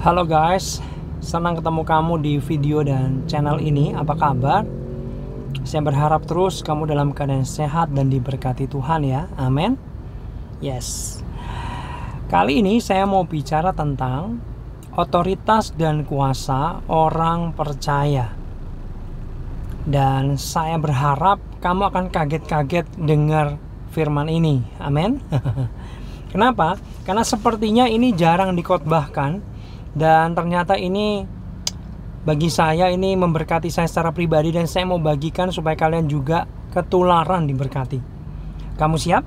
Halo guys, senang ketemu kamu di video dan channel ini. Apa kabar? Saya berharap terus kamu dalam keadaan sehat dan diberkati Tuhan ya. Amin. Yes. Kali ini saya mau bicara tentang otoritas dan kuasa orang percaya. Dan saya berharap kamu akan kaget-kaget dengar firman ini. Amin. Kenapa? Karena sepertinya ini jarang dikhotbahkan. Dan ternyata ini bagi saya ini memberkati saya secara pribadi, dan saya mau bagikan supaya kalian juga ketularan diberkati. Kamu siap?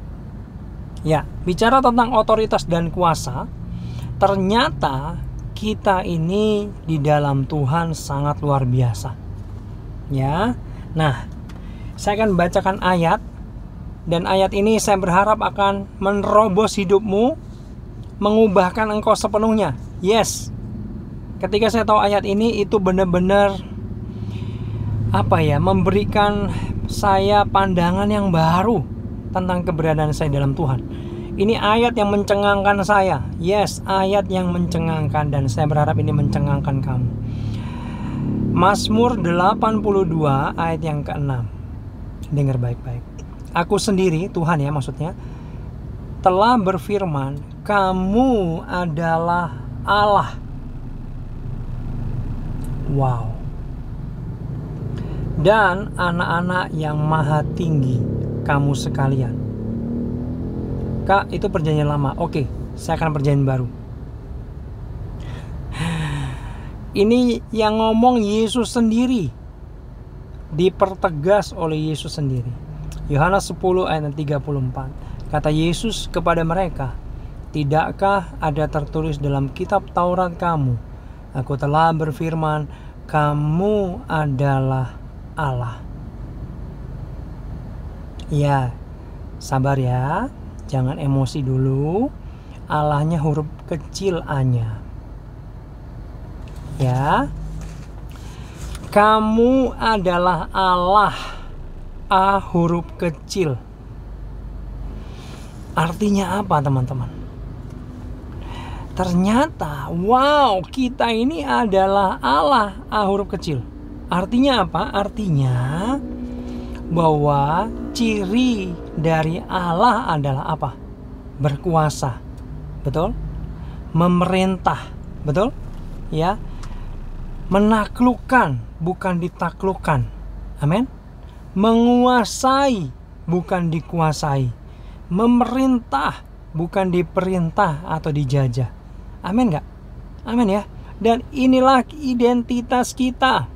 Ya, bicara tentang otoritas dan kuasa, ternyata kita ini di dalam Tuhan sangat luar biasa. Ya. Nah, saya akan bacakan ayat, dan ayat ini saya berharap akan menerobos hidupmu, mengubahkan engkau sepenuhnya. Yes. Ketika saya tahu ayat ini, itu benar-benar memberikan saya pandangan yang baru tentang keberadaan saya dalam Tuhan. Ini ayat yang mencengangkan saya. Yes, ayat yang mencengangkan, dan saya berharap ini mencengangkan kamu. Mazmur 82 ayat yang ke-6. Dengar baik-baik. Aku sendiri, Tuhan ya maksudnya, telah berfirman, kamu adalah Allah. Wow. Dan anak-anak yang maha tinggi kamu sekalian. Kak, itu perjanjian lama. Oke, saya akan perjanjian baru. Ini yang ngomong Yesus sendiri. Dipertegas oleh Yesus sendiri. Yohanes 10 ayat 34. Kata Yesus kepada mereka, tidakkah ada tertulis dalam kitab Taurat kamu, aku telah berfirman, kamu adalah Allah. Ya, sabar ya, jangan emosi dulu. Allahnya huruf kecil A-nya. Ya, kamu adalah Allah, A huruf kecil. Artinya apa teman-teman? Ternyata, wow, kita ini adalah Allah, A huruf kecil. Artinya apa? Artinya bahwa ciri dari Allah adalah apa? Berkuasa. Betul? Memerintah. Betul? Ya. Menaklukkan, bukan ditaklukkan. Amin. Menguasai, bukan dikuasai. Memerintah, bukan diperintah atau dijajah. Amin gak? Amin ya. Dan inilah identitas kita.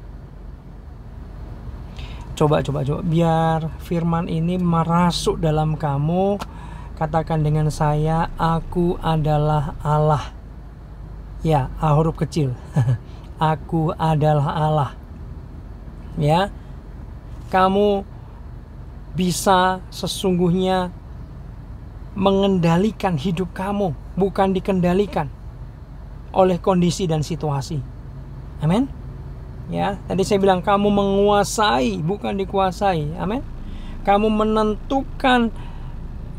Coba biar firman ini merasuk dalam kamu. Katakan dengan saya, aku adalah Allah. Ya, A huruf kecil. Aku adalah Allah. Ya. Kamu bisa sesungguhnya mengendalikan hidup kamu, bukan dikendalikan oleh kondisi dan situasi. Amin. Ya, tadi saya bilang kamu menguasai, bukan dikuasai. Amin. Kamu menentukan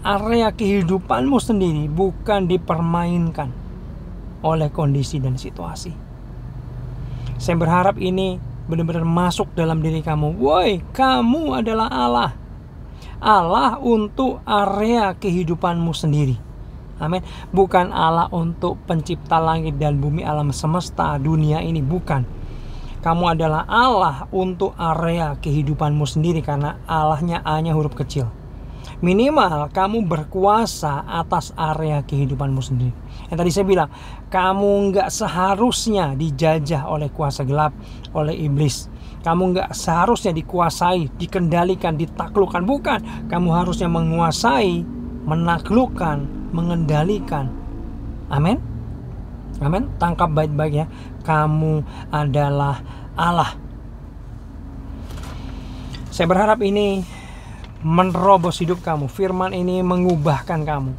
area kehidupanmu sendiri, bukan dipermainkan oleh kondisi dan situasi. Saya berharap ini benar-benar masuk dalam diri kamu. Woi, kamu adalah Allah. Allah untuk area kehidupanmu sendiri. Amin. Bukan Allah untuk pencipta langit dan bumi, alam semesta, dunia ini. Bukan. Kamu adalah Allah untuk area kehidupanmu sendiri, karena Allahnya A-nya huruf kecil. Minimal kamu berkuasa atas area kehidupanmu sendiri. Yang tadi saya bilang, kamu nggak seharusnya dijajah oleh kuasa gelap, oleh iblis. Kamu nggak seharusnya dikuasai, dikendalikan, ditaklukkan. Bukan. Kamu harusnya menguasai, menaklukkan, mengendalikan. Amin. Amin. Tangkap baik-baik ya. Kamu adalah Allah. Saya berharap ini menerobos hidup kamu. Firman ini mengubahkan kamu.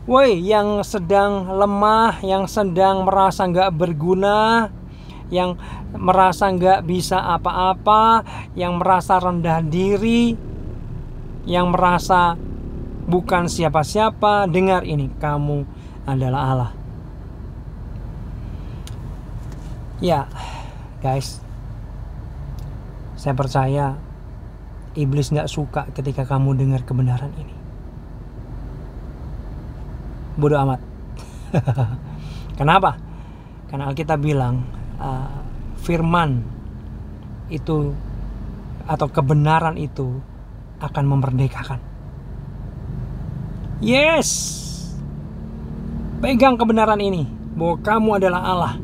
Woi, yang sedang lemah, yang sedang merasa nggak berguna, yang merasa nggak bisa apa-apa, yang merasa rendah diri, yang merasa bukan siapa-siapa, dengar ini, kamu adalah Allah. Ya, guys, saya percaya iblis gak suka ketika kamu dengar kebenaran ini. Bodoh amat. Kenapa? Karena Alkitab bilang firman itu atau kebenaran itu akan memerdekakan. Yes, pegang kebenaran ini bahwa kamu adalah Allah.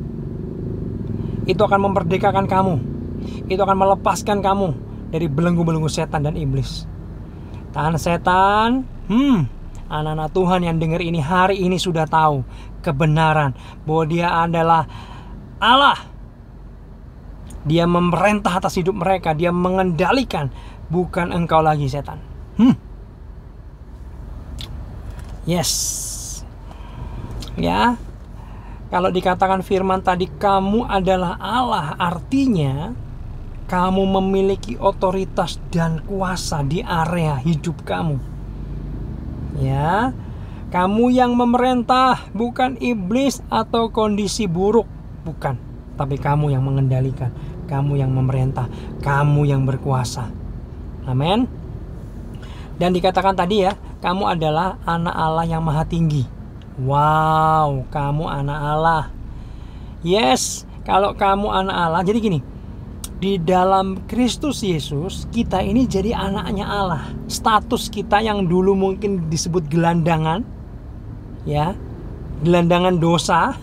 Itu akan memerdekakan kamu. Itu akan melepaskan kamu dari belenggu-belenggu setan dan iblis. Tahan setan. Anak-anak Tuhan yang dengar ini hari ini sudah tahu kebenaran bahwa Dia adalah Allah. Dia memerintah atas hidup mereka. Dia mengendalikan. Bukan engkau lagi setan. Yes. Ya. Kalau dikatakan firman tadi kamu adalah Allah, artinya kamu memiliki otoritas dan kuasa di area hidup kamu. Ya, kamu yang memerintah, bukan iblis atau kondisi buruk, bukan. Tapi kamu yang mengendalikan, kamu yang memerintah, kamu yang berkuasa. Amin. Dan dikatakan tadi ya, kamu adalah anak Allah yang maha tinggi. Wow, kamu anak Allah. Yes, kalau kamu anak Allah, jadi gini. Di dalam Kristus Yesus, kita ini jadi anaknya Allah. Status kita yang dulu mungkin disebut gelandangan, ya, gelandangan dosa.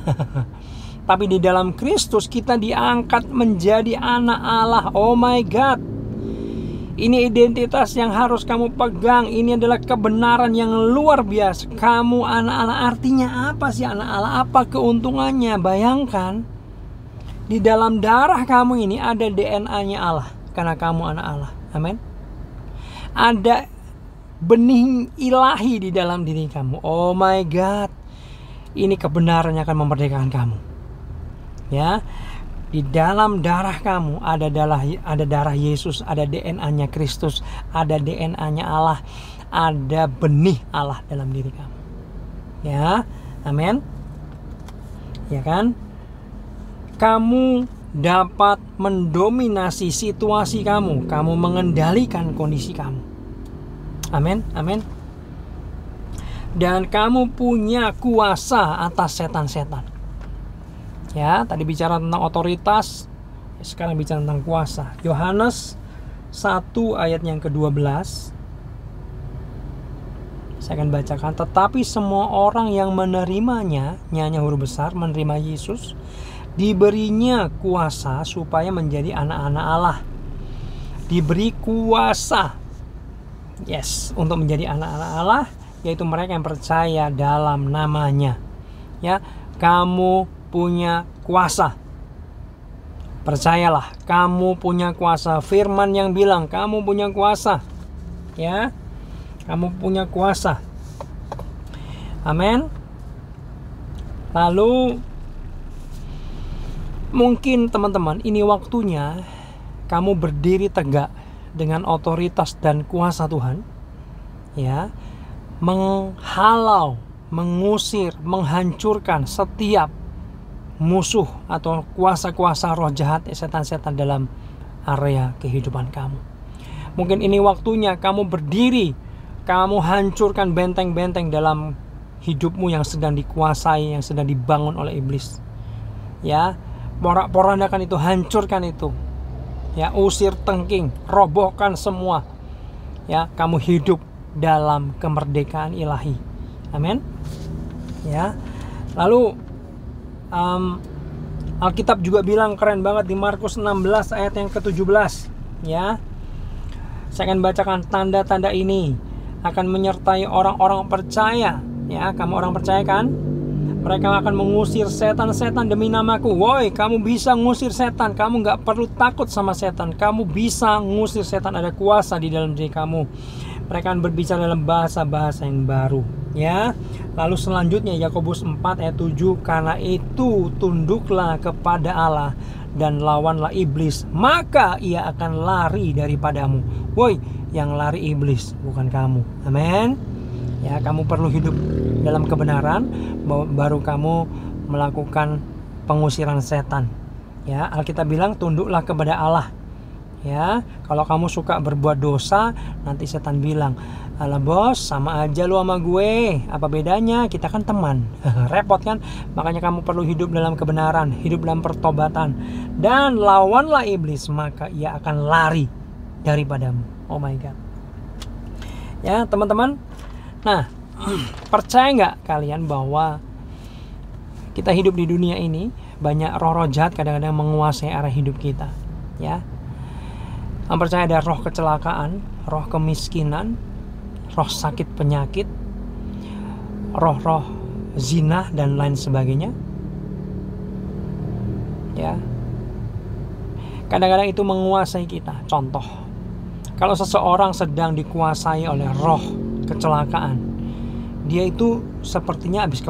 Tapi di dalam Kristus kita diangkat menjadi anak Allah. Oh my God. Ini identitas yang harus kamu pegang. Ini adalah kebenaran yang luar biasa. Kamu anak-anak, artinya apa sih anak Allah? Apa keuntungannya? Bayangkan, di dalam darah kamu ini ada DNA-nya Allah. Karena kamu anak Allah. Amin. Ada benih ilahi di dalam diri kamu. Oh my God. Ini kebenaran yang akan memerdekakan kamu. Ya. Di dalam darah kamu ada darah Yesus, ada DNA-nya Kristus, ada DNA-nya Allah, ada benih Allah dalam diri kamu. Ya, amin. Ya kan? Kamu dapat mendominasi situasi kamu, kamu mengendalikan kondisi kamu. Amin, amin. Dan kamu punya kuasa atas setan-setan. Ya, tadi bicara tentang otoritas, sekarang bicara tentang kuasa. Yohanes 1 ayat yang ke-12. Saya akan bacakan. Tetapi semua orang yang menerimanya, nyanya huruf besar, menerima Yesus, diberinya kuasa supaya menjadi anak-anak Allah. Diberi kuasa. Yes, untuk menjadi anak-anak Allah, yaitu mereka yang percaya dalam namanya. Ya, kamu punya kuasa. Percayalah, kamu punya kuasa. Firman yang bilang kamu punya kuasa. Ya, kamu punya kuasa. Amin. Lalu mungkin teman-teman, ini waktunya kamu berdiri tegak dengan otoritas dan kuasa Tuhan. Ya, menghalau, mengusir, menghancurkan setiap musuh atau kuasa-kuasa roh jahat, setan-setan dalam area kehidupan kamu. Mungkin ini waktunya kamu berdiri, kamu hancurkan benteng-benteng dalam hidupmu yang sedang dikuasai, yang sedang dibangun oleh iblis. Ya, porak-porandakan itu, hancurkan itu. Ya, usir tengking, robohkan semua. Ya, kamu hidup dalam kemerdekaan ilahi. Amin. Ya. Lalu Alkitab juga bilang keren banget di Markus 16 ayat yang ke-17. Ya. Saya akan bacakan. Tanda-tanda ini akan menyertai orang-orang percaya. Ya, kamu orang percaya kan? Mereka akan mengusir setan-setan demi namaku. Woi, kamu bisa ngusir setan. Kamu gak perlu takut sama setan. Kamu bisa ngusir setan. Ada kuasa di dalam diri kamu. Mereka akan berbicara dalam bahasa-bahasa yang baru. Ya. Lalu selanjutnya Yakobus 4 ayat 7. Karena itu tunduklah kepada Allah dan lawanlah iblis, maka ia akan lari daripadamu. Woi, yang lari iblis, bukan kamu. Amin. Ya, kamu perlu hidup dalam kebenaran, baru kamu melakukan pengusiran setan. Ya, Alkitab bilang tunduklah kepada Allah. Ya, kalau kamu suka berbuat dosa, nanti setan bilang, "Alah bos, sama aja lu sama gue. Apa bedanya? Kita kan teman." Repot kan? Makanya kamu perlu hidup dalam kebenaran, hidup dalam pertobatan. Dan lawanlah iblis, maka ia akan lari daripadamu. Oh my God. Ya, teman-teman. Nah, percaya nggak kalian bahwa kita hidup di dunia ini, banyak roh-roh jahat kadang-kadang menguasai arah hidup kita. Ya, percaya ada roh kecelakaan, roh kemiskinan, roh sakit penyakit, roh-roh zina dan lain sebagainya. Ya, kadang-kadang itu menguasai kita. Contoh, kalau seseorang sedang dikuasai oleh roh kecelakaan, dia itu sepertinya habis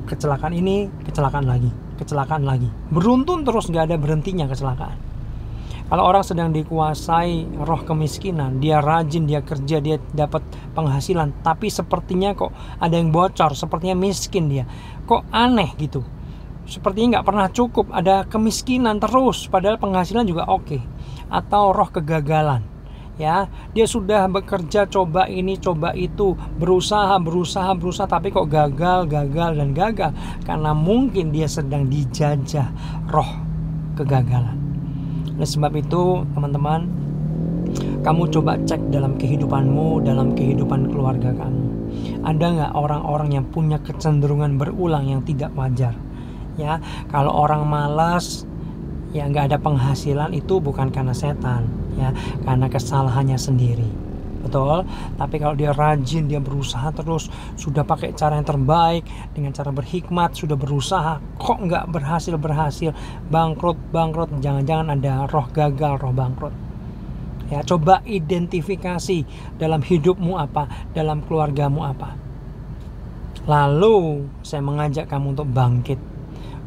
kecelakaan ini, kecelakaan lagi, beruntun terus, gak ada berhentinya kecelakaan. Kalau orang sedang dikuasai roh kemiskinan, dia rajin, dia kerja, dia dapat penghasilan, tapi sepertinya kok ada yang bocor, sepertinya miskin dia. Kok aneh gitu. Sepertinya nggak pernah cukup, ada kemiskinan terus, padahal penghasilan juga oke. Atau roh kegagalan. Ya, dia sudah bekerja, coba ini, coba itu, berusaha, tapi kok gagal, karena mungkin dia sedang dijajah roh kegagalan. Oleh sebab itu, teman-teman, kamu coba cek dalam kehidupanmu, dalam kehidupan keluarga kamu. Ada nggak orang-orang yang punya kecenderungan berulang yang tidak wajar? Ya, kalau orang malas, ya nggak ada penghasilan, itu bukan karena setan, ya, karena kesalahannya sendiri. Betul, tapi kalau dia rajin, dia berusaha terus, sudah pakai cara yang terbaik, dengan cara berhikmat, sudah berusaha, kok nggak berhasil, bangkrut, jangan-jangan ada roh gagal, roh bangkrut. Ya, coba identifikasi dalam hidupmu apa, dalam keluargamu apa. Lalu saya mengajak kamu untuk bangkit.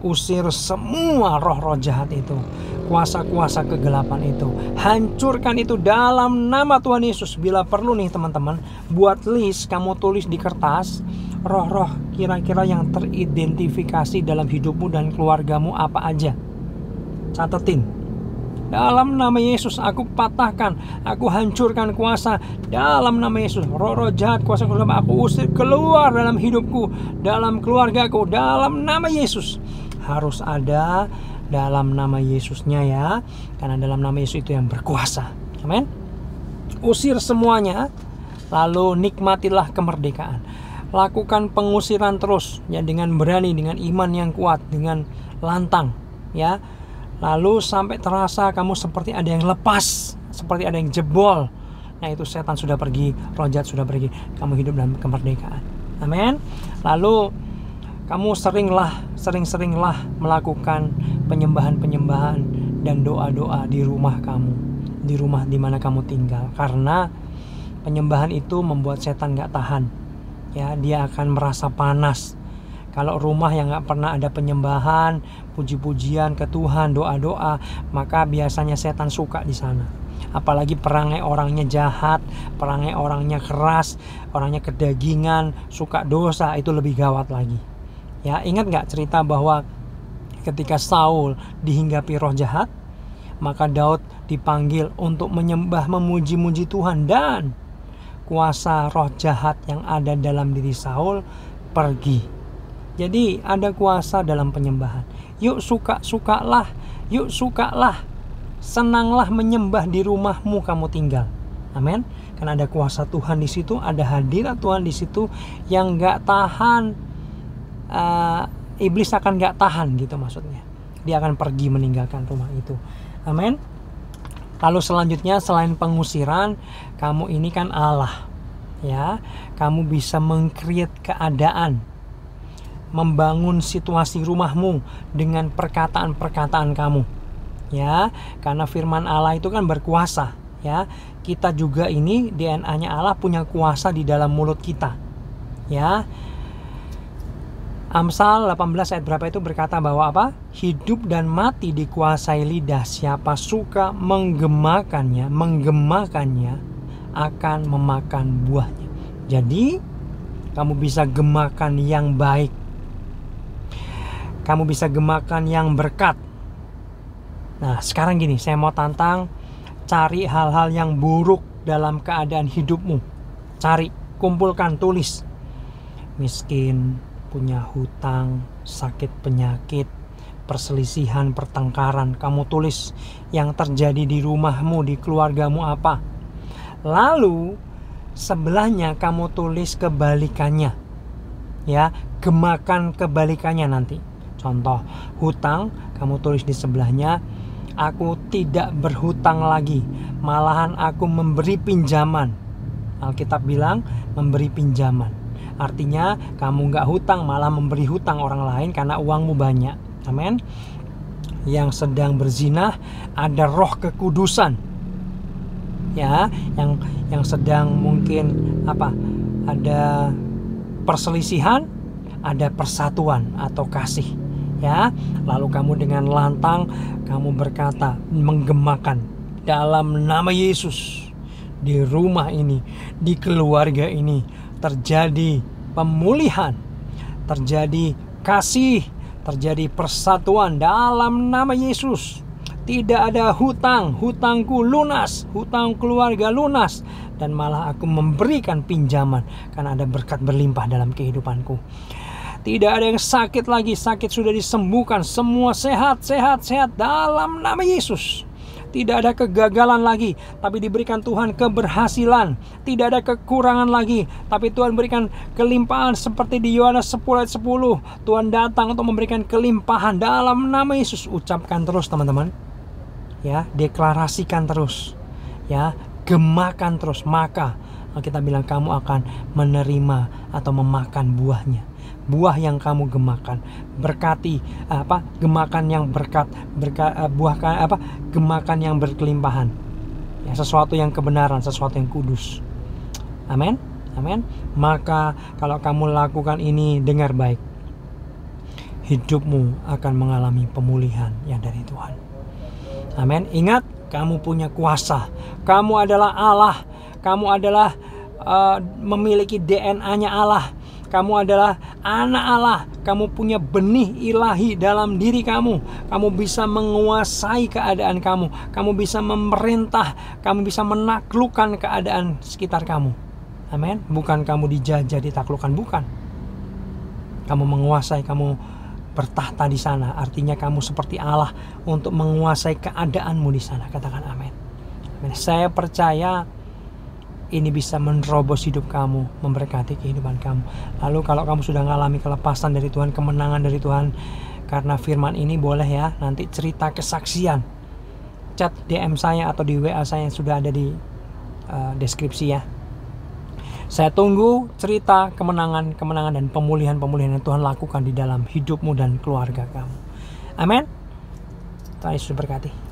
Usir semua roh-roh jahat itu, kuasa-kuasa kegelapan itu, hancurkan itu dalam nama Tuhan Yesus. Bila perlu nih teman-teman, buat list, kamu tulis di kertas roh-roh kira-kira yang teridentifikasi dalam hidupmu dan keluargamu apa aja. Catetin. Dalam nama Yesus aku patahkan, aku hancurkan kuasa dalam nama Yesus. Roh-roh jahat, kuasa kegelapan aku usir keluar dalam hidupku, dalam keluargaku, dalam nama Yesus. Harus ada dalam nama Yesusnya ya, karena dalam nama Yesus itu yang berkuasa. Amin. Usir semuanya, lalu nikmatilah kemerdekaan. Lakukan pengusiran terus ya, dengan berani, dengan iman yang kuat, dengan lantang ya. Lalu sampai terasa kamu seperti ada yang lepas, seperti ada yang jebol. Nah, itu setan sudah pergi, roh jahat sudah pergi. Kamu hidup dalam kemerdekaan. Amin. Lalu kamu sering-seringlah melakukan penyembahan dan doa-doa di rumah kamu, di rumah di mana kamu tinggal. Karena penyembahan itu membuat setan gak tahan. Ya, dia akan merasa panas. Kalau rumah yang gak pernah ada penyembahan, puji-pujian ke Tuhan, doa-doa, maka biasanya setan suka di sana. Apalagi perangai orangnya jahat, perangai orangnya keras, orangnya kedagingan, suka dosa, itu lebih gawat lagi. Ya, ingat gak cerita bahwa ketika Saul dihinggapi roh jahat, maka Daud dipanggil untuk menyembah, memuji-muji Tuhan, dan kuasa roh jahat yang ada dalam diri Saul pergi. Jadi ada kuasa dalam penyembahan. Yuk suka-sukalah, senanglah menyembah di rumahmu kamu tinggal. Amin. Karena ada kuasa Tuhan di situ, ada hadirat Tuhan di situ yang gak tahan. Iblis akan gak tahan gitu maksudnya. Dia akan pergi meninggalkan rumah itu. Amin. Lalu selanjutnya, selain pengusiran, kamu ini kan Allah ya, kamu bisa meng-create keadaan, membangun situasi rumahmu dengan perkataan-perkataan kamu ya, karena firman Allah itu kan berkuasa ya. Kita juga ini DNA-nya Allah, punya kuasa di dalam mulut kita ya. Amsal 18 ayat berapa itu berkata bahwa apa? Hidup dan mati dikuasai lidah, siapa suka menggemakannya akan memakan buahnya. Jadi kamu bisa gemakan yang baik, kamu bisa gemakan yang berkat, Nah, sekarang gini, saya mau tantang, cari hal-hal yang buruk dalam keadaan hidupmu. Cari, kumpulkan, tulis. Miskin, punya hutang, sakit penyakit, perselisihan, pertengkaran. Kamu tulis yang terjadi di rumahmu, di keluargamu apa. Lalu sebelahnya kamu tulis kebalikannya. Ya, gemakan kebalikannya nanti. Contoh, hutang, kamu tulis di sebelahnya, aku tidak berhutang lagi, malahan aku memberi pinjaman. Alkitab bilang memberi pinjaman. Artinya kamu nggak hutang, malah memberi hutang orang lain karena uangmu banyak. Amin. Yang sedang berzina, ada roh kekudusan. Ya, yang sedang mungkin ada perselisihan, ada persatuan atau kasih. Ya, lalu kamu dengan lantang kamu berkata, menggemakan, dalam nama Yesus, di rumah ini, di keluarga ini terjadi pemulihan, terjadi kasih, terjadi persatuan dalam nama Yesus. Tidak ada hutang, hutangku lunas, hutang keluarga lunas, dan malah aku memberikan pinjaman karena ada berkat berlimpah dalam kehidupanku. Tidak ada yang sakit lagi, sakit sudah disembuhkan, semua sehat dalam nama Yesus. Tidak ada kegagalan lagi, tapi diberikan Tuhan keberhasilan. Tidak ada kekurangan lagi, tapi Tuhan berikan kelimpahan seperti di Yohanes 10:10. Tuhan datang untuk memberikan kelimpahan dalam nama Yesus. Ucapkan terus teman-teman. Ya, deklarasikan terus. Ya, gemakan terus, maka kita bilang kamu akan menerima atau memakan buahnya. Buah yang kamu gemakan, berkati gemakan yang gemakan yang berkelimpahan. Ya, sesuatu yang kebenaran, sesuatu yang kudus. Amin. Amin. Maka kalau kamu lakukan ini, dengar baik. Hidupmu akan mengalami pemulihan yang dari Tuhan. Amin. Ingat, kamu punya kuasa. Kamu adalah Allah. Kamu adalah memiliki DNA-nya Allah. Kamu adalah anak Allah. Kamu punya benih ilahi dalam diri kamu. Kamu bisa menguasai keadaan kamu. Kamu bisa memerintah. Kamu bisa menaklukkan keadaan sekitar kamu. Amin. Bukan kamu dijajah, ditaklukkan, bukan. Kamu menguasai, kamu bertahta di sana. Artinya kamu seperti Allah untuk menguasai keadaanmu di sana. Katakan amin. Saya percaya ini bisa menerobos hidup kamu, memberkati kehidupan kamu. Lalu kalau kamu sudah mengalami kelepasan dari Tuhan, kemenangan dari Tuhan karena firman ini, boleh ya nanti cerita kesaksian. Chat DM saya atau di WA saya yang sudah ada di deskripsi ya. Saya tunggu cerita kemenangan dan pemulihan yang Tuhan lakukan di dalam hidupmu dan keluarga kamu. Amin. Tuhan Yesus berkati.